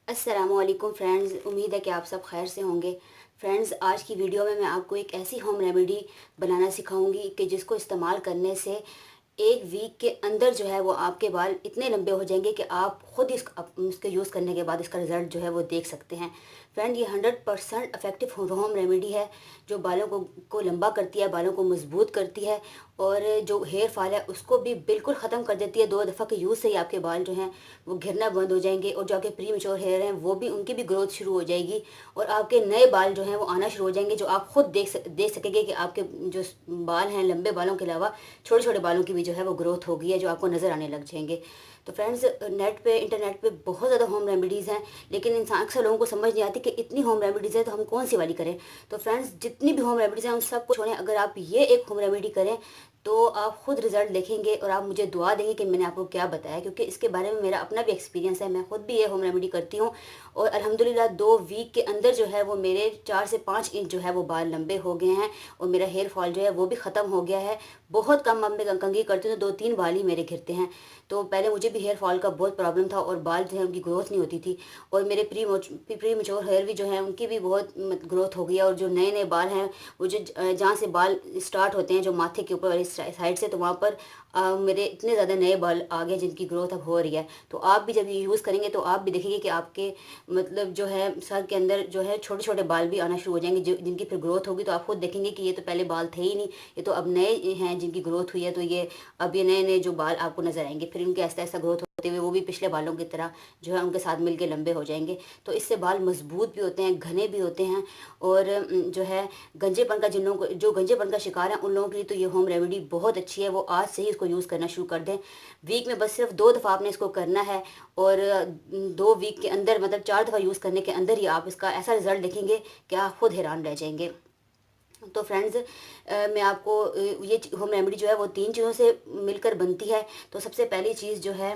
अस्सलामुअलैकुम फ्रेंड्स, उम्मीद है कि आप सब खैर से होंगे। फ्रेंड्स, आज की वीडियो में मैं आपको एक ऐसी होम रेमेडी बनाना सिखाऊंगी कि जिसको इस्तेमाल करने से एक वीक के अंदर जो है वो आपके बाल इतने लंबे हो जाएंगे कि आप खुद इसके यूज़ करने के बाद इसका रिज़ल्ट जो है वो देख सकते हैं। फ्रेंड, ये 100% इफ़ेक्टिव होम रेमेडी है जो बालों को लंबा करती है, बालों को मजबूत करती है और जो हेयर फॉल है उसको भी बिल्कुल ख़त्म कर देती है। 2 दफ़ा के यूज़ से ही आपके बाल जो हैं वो गिरना बंद हो जाएंगे और जो आपके प्री मेच्योर हेयर हैं वो भी उनकी भी ग्रोथ शुरू हो जाएगी और आपके नए बाल जो हैं वो आना शुरू हो जाएंगे, जो आप खुद देख सकेंगे कि आपके जो बाल हैं लंबे बालों के अलावा छोटे छोटे बालों की भी जो है वो ग्रोथ हो गई है, जो आपको नज़र आने लग जाएंगे। तो फ्रेंड्स, इंटरनेट पे बहुत ज़्यादा होम रेमेडीज़ हैं, लेकिन इंसान अक्सर लोगों को समझ नहीं आती कि इतनी होम रेमेडीज़ है तो हम कौन सी वाली करें। तो फ्रेंड्स, जितनी भी होम रेमेडीज़ हैं उन सबको छोड़ें, अगर आप ये एक होम रेमेडी करें तो आप खुद रिजल्ट देखेंगे और आप मुझे दुआ देंगे कि मैंने आपको क्या बताया, क्योंकि इसके बारे में मेरा अपना भी एक्सपीरियंस है। मैं खुद भी ये होम रेमेडी करती हूँ और अल्हम्दुलिल्लाह 2 वीक के अंदर जो है वो मेरे 4 से 5 इंच जो है वो बाल लंबे हो गए हैं और मेरा हेयर फॉल जो है वो भी ख़त्म हो गया है। बहुत कम अब मैं कंघी करती हूँ तो 2-3 बाल ही मेरे गिरते हैं। तो पहले मुझे भी हेयर फॉल का बहुत प्रॉब्लम था और बाल जो है उनकी ग्रोथ नहीं होती थी और मेरे प्री मेच्योर हेयर भी जो है उनकी भी बहुत ग्रोथ हो गई है। और जो नए नए बाल हैं वो जो जहाँ से बाल स्टार्ट होते हैं, जो माथे के ऊपर वाली साइड से, तो वहाँ पर मेरे इतने ज़्यादा नए बाल आ गए जिनकी ग्रोथ अब हो रही है। तो आप भी जब ये यूज़ करेंगे तो आप भी देखेंगे कि आपके मतलब जो है सर के अंदर जो है छोटे छोटे बाल भी आना शुरू हो जाएंगे, जो जिनकी फिर ग्रोथ होगी तो आप खुद देखेंगे कि ये तो पहले बाल थे ही नहीं, ये तो अब नए हैं जिनकी ग्रोथ हुई है। तो ये अब ये नए नए जो बाल आपको नज़र आएंगे, फिर इनके ऐसा ऐसा ग्रोथ होते हुए वो भी पिछले बालों की तरह जो है उनके साथ मिलके लंबे हो जाएंगे। तो इससे बाल मजबूत भी होते हैं, घने भी होते हैं और जो है गंजेपन का, जिन लोगों को जो गंजेपन का शिकार है उन लोगों के लिए तो ये होम रेमेडी बहुत अच्छी है। वो आज से ही इसको यूज़ करना शुरू कर दें। वीक में बस सिर्फ 2 दफ़ा आपने इसको करना है और 2 वीक के अंदर मतलब 4 दफ़ा यूज़ करने के अंदर ही आप इसका ऐसा रिजल्ट देखेंगे कि आप खुद हैरान रह जाएंगे। तो फ्रेंड्स, मैं आपको ये होम रेमेडी जो है वो 3 चीज़ों से मिलकर बनती है। तो सबसे पहली चीज़ जो है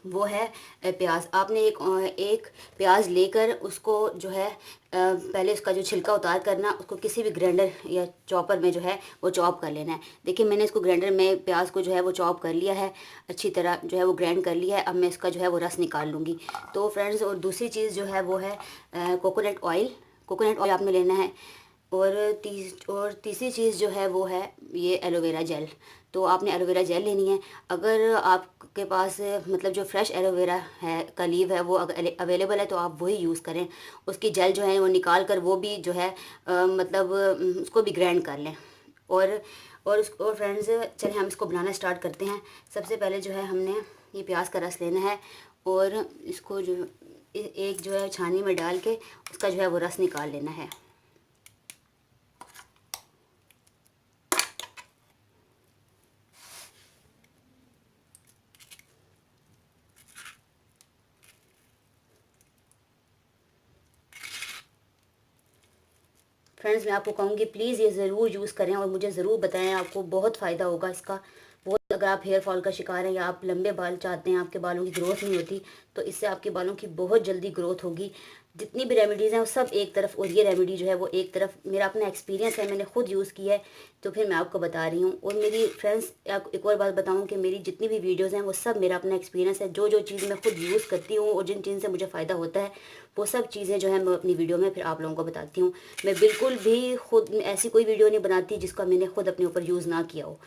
वो है प्याज। आपने एक प्याज लेकर उसको जो है पहले उसका जो छिलका उतार करना, उसको किसी भी ग्राइंडर या चॉपर में जो है वो चॉप कर लेना है। देखिए, मैंने इसको ग्राइंडर में प्याज को जो है वो चॉप कर लिया है, अच्छी तरह जो है वो ग्राइंड कर लिया है। अब मैं इसका जो है वो रस निकाल लूँगी। तो फ्रेंड्स, और दूसरी चीज़ जो है वो है कोकोनट ऑयल। कोकोनट ऑयल आपने लेना है और तीसरी चीज़ जो है वो है ये एलोवेरा जेल। तो आपने एलोवेरा जेल लेनी है। अगर आपके पास मतलब जो फ्रेश एलोवेरा है का लीव है वो अगर अवेलेबल है तो आप वही यूज़ करें। उसकी जेल जो है वो निकाल कर वो भी जो है मतलब उसको भी ग्राइंड कर लें। और और फ्रेंड्स, चलिए हम इसको बनाना स्टार्ट करते हैं। सबसे पहले जो है हमने ये प्याज का रस लेना है और इसको जो एक जो है छानी में डाल के उसका जो है वो रस निकाल लेना है। फ्रेंड्स, मैं आपको कहूँगी प्लीज़ ये ज़रूर यूज़ करें और मुझे ज़रूर बताएं, आपको बहुत फ़ायदा होगा इसका। बहुत, अगर आप हेयर फॉल का शिकार हैं या आप लंबे बाल चाहते हैं, आपके बालों की ग्रोथ नहीं होती, तो इससे आपके बालों की बहुत जल्दी ग्रोथ होगी। जितनी भी रेमेडीज़ हैं वो सब एक तरफ और ये रेमेडी जो है वो एक तरफ। मेरा अपना एक्सपीरियंस है, मैंने खुद यूज़ किया है तो फिर मैं आपको बता रही हूँ। और मेरी फ्रेंड्स, आपको एक और बात बताऊँ कि मेरी जितनी भी वीडियोज़ हैं वो सब मेरा अपना एक्सपीरियंस है। जो जो चीज़ मैं खुद यूज़ करती हूँ और जिन चीज़ से मुझे फ़ायदा होता है वो सब चीज़ें जो है मैं अपनी वीडियो में फिर आप लोगों को बताती हूँ। मैं बिल्कुल भी खुद ऐसी कोई वीडियो नहीं बनाती जिसका मैंने खुद अपने ऊपर यूज़ ना किया हो।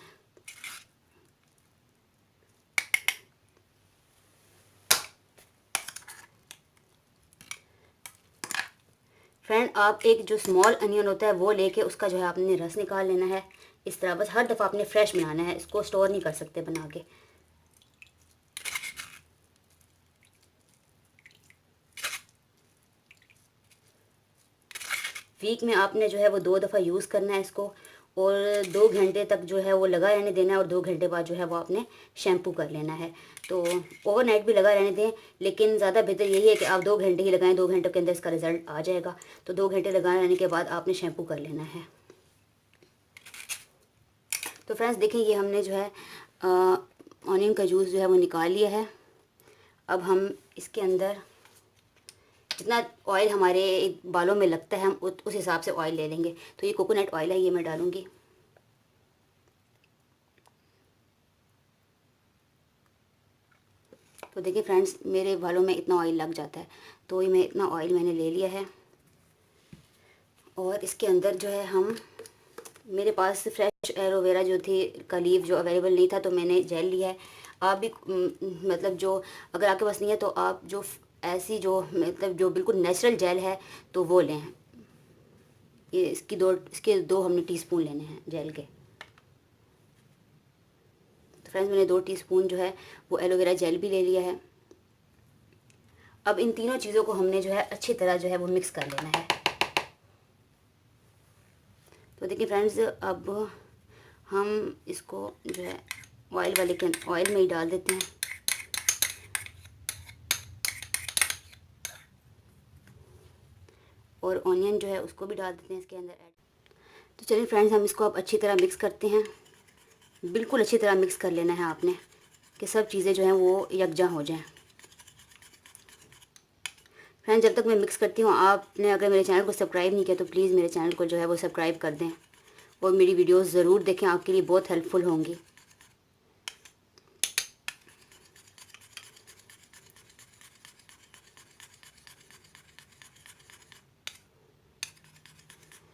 फ्रेंड, आप एक जो स्मॉल अनियन होता है वो लेके उसका जो है आपने रस निकाल लेना है। इस तरह बस हर दफ़ा आपने फ्रेश बनाना है, इसको स्टोर नहीं कर सकते बना के। वीक में आपने जो है वो 2 दफ़ा यूज़ करना है इसको और 2 घंटे तक जो है वो लगा रहने देना है और 2 घंटे बाद जो है वो आपने शैम्पू कर लेना है। तो ओवरनाइट भी लगा रहने दें, लेकिन ज़्यादा बेहतर यही है कि आप 2 घंटे ही लगाएं, 2 घंटों के अंदर इसका रिज़ल्ट आ जाएगा। तो 2 घंटे लगा रहने के बाद आपने शैम्पू कर लेना है। तो फ्रेंड्स देखें, ये हमने जो है ऑनियन का जूस जो है वो निकाल लिया है। अब हम इसके अंदर जितना ऑयल हमारे बालों में लगता है हम उस हिसाब से ऑयल ले लेंगे। तो ये कोकोनट ऑयल है, ये मैं डालूँगी। तो तो देखिए फ्रेंड्स, मेरे बालों में इतना ऑयल लग जाता है, तो ये मैं इतना ऑयल मैंने ले लिया है। और इसके अंदर जो है हम, मेरे पास फ्रेश एलोवेरा जो थी का लीफ जो अवेलेबल नहीं था, तो मैंने जेल लिया है। आप भी मतलब जो, अगर आपके पास नहीं है तो आप जो ऐसी जो मतलब जो बिल्कुल नेचुरल जेल है तो वो लें। ये इसके दो हमने टीस्पून लेने हैं जेल के। तो फ्रेंड्स, मैंने 2 टीस्पून जो है वो एलोवेरा जेल भी ले लिया है। अब इन तीनों चीज़ों को हमने जो है अच्छी तरह जो है वो मिक्स कर लेना है। तो देखिए फ्रेंड्स, अब हम इसको जो है ऑयल में ही डाल देते हैं। और ऑनियन जो है उसको भी डाल देते हैं इसके अंदर ऐड। तो चलिए फ्रेंड्स, हम इसको अब अच्छी तरह मिक्स करते हैं। बिल्कुल अच्छी तरह मिक्स कर लेना है आपने, कि सब चीज़ें जो हैं वो यकजा हो जाएं। फ्रेंड्स, जब तक मैं मिक्स करती हूँ, आपने अगर मेरे चैनल को सब्सक्राइब नहीं किया तो प्लीज़ मेरे चैनल को जो है वो सब्सक्राइब कर दें और मेरी वीडियोस ज़रूर देखें, आपके लिए बहुत हेल्पफुल होंगी।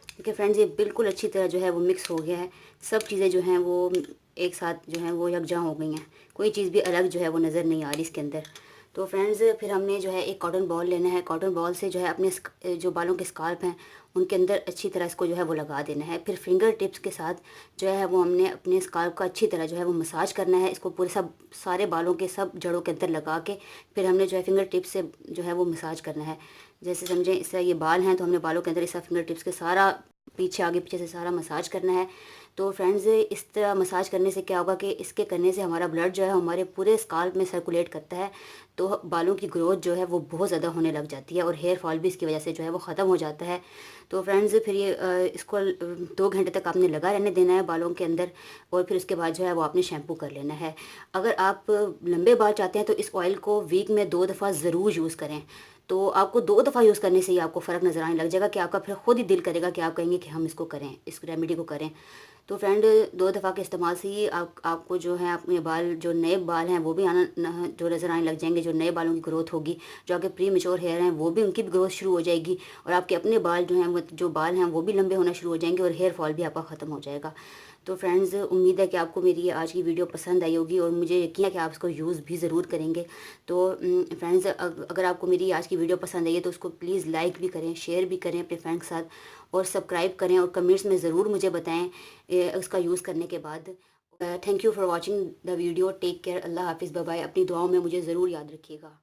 देखिए फ्रेंड्स, ये बिल्कुल अच्छी तरह जो है वो मिक्स हो गया है। सब चीज़ें जो हैं वो एक साथ जो हैं वो यकजा हो गई हैं, कोई चीज़ भी अलग जो है वो नज़र नहीं आ रही इसके अंदर। तो फ्रेंड्स, फिर हमने जो है एक कॉटन बॉल लेना है। कॉटन बॉल से जो है अपने जो बालों के स्काल्प हैं उनके अंदर अच्छी तरह इसको जो है वो लगा देना है। फिर फिंगर टिप्स के साथ जो है वो हमने अपने स्काल्प का अच्छी तरह जो है वो मसाज करना है। इसको पूरे सब सारे बालों के सब जड़ों के अंदर लगा के फिर हमने जो है फिंगर टिप्स से जो है वो मसाज करना है। जैसे समझें, इस तरह ये बाल हैं तो हमने बालों के अंदर इस फिंगर टिप्स के सारा पीछे आगे पीछे से सारा मसाज करना है। तो फ्रेंड्स, इस तरह मसाज करने से क्या होगा कि इसके करने से हमारा ब्लड जो है हमारे पूरे स्काल्प में सर्कुलेट करता है, तो बालों की ग्रोथ जो है वो बहुत ज़्यादा होने लग जाती है और हेयर फॉल भी इसकी वजह से जो है वो ख़त्म हो जाता है। तो फ्रेंड्स, फिर ये इसको 2 घंटे तक आपने लगा रहने देना है बालों के अंदर, और फिर उसके बाद जो है वो आपने शैम्पू कर लेना है। अगर आप लंबे बाल चाहते हैं तो इस ऑयल को वीक में 2 दफ़ा ज़रूर यूज़ करें। तो आपको 2 दफ़ा यूज़ करने से ही आपको फ़र्क नज़र आने लग जाएगा कि आपका फिर खुद ही दिल करेगा कि आप कहेंगे कि हम इसको करें, इस रेमेडी को करें। तो फ्रेंड, 2 दफ़ा के इस्तेमाल से ही आपको जो है अपने बाल, जो नए बाल हैं वो भी जो नज़र आने लग जाएंगे। जो नए बालों की ग्रोथ होगी, जो आपके प्री मेच्योर हेयर हैं वो भी, उनकी भी ग्रोथ शुरू हो जाएगी, और आपके अपने बाल जो हैं जो बाल हैं वो भी लंबे होना शुरू हो जाएंगे और हेयर फॉल भी आपका ख़त्म हो जाएगा। तो फ्रेंड्स, उम्मीद है कि आपको मेरी ये आज की वीडियो पसंद आई होगी और मुझे यकीन है कि आप इसको यूज़ भी ज़रूर करेंगे। तो फ्रेंड्स, अगर आपको मेरी आज की वीडियो पसंद आई है तो उसको प्लीज़ लाइक भी करें, शेयर भी करें अपने फ्रेंड्स के साथ, और सब्सक्राइब करें और कमेंट्स में ज़रूर मुझे बताएं उसका यूज़ करने के बाद। Thank you for watching the video. Take care. अल्लाह हाफिज़। Bye bye. अपनी दुआओं में मुझे ज़रूर याद रखिएगा।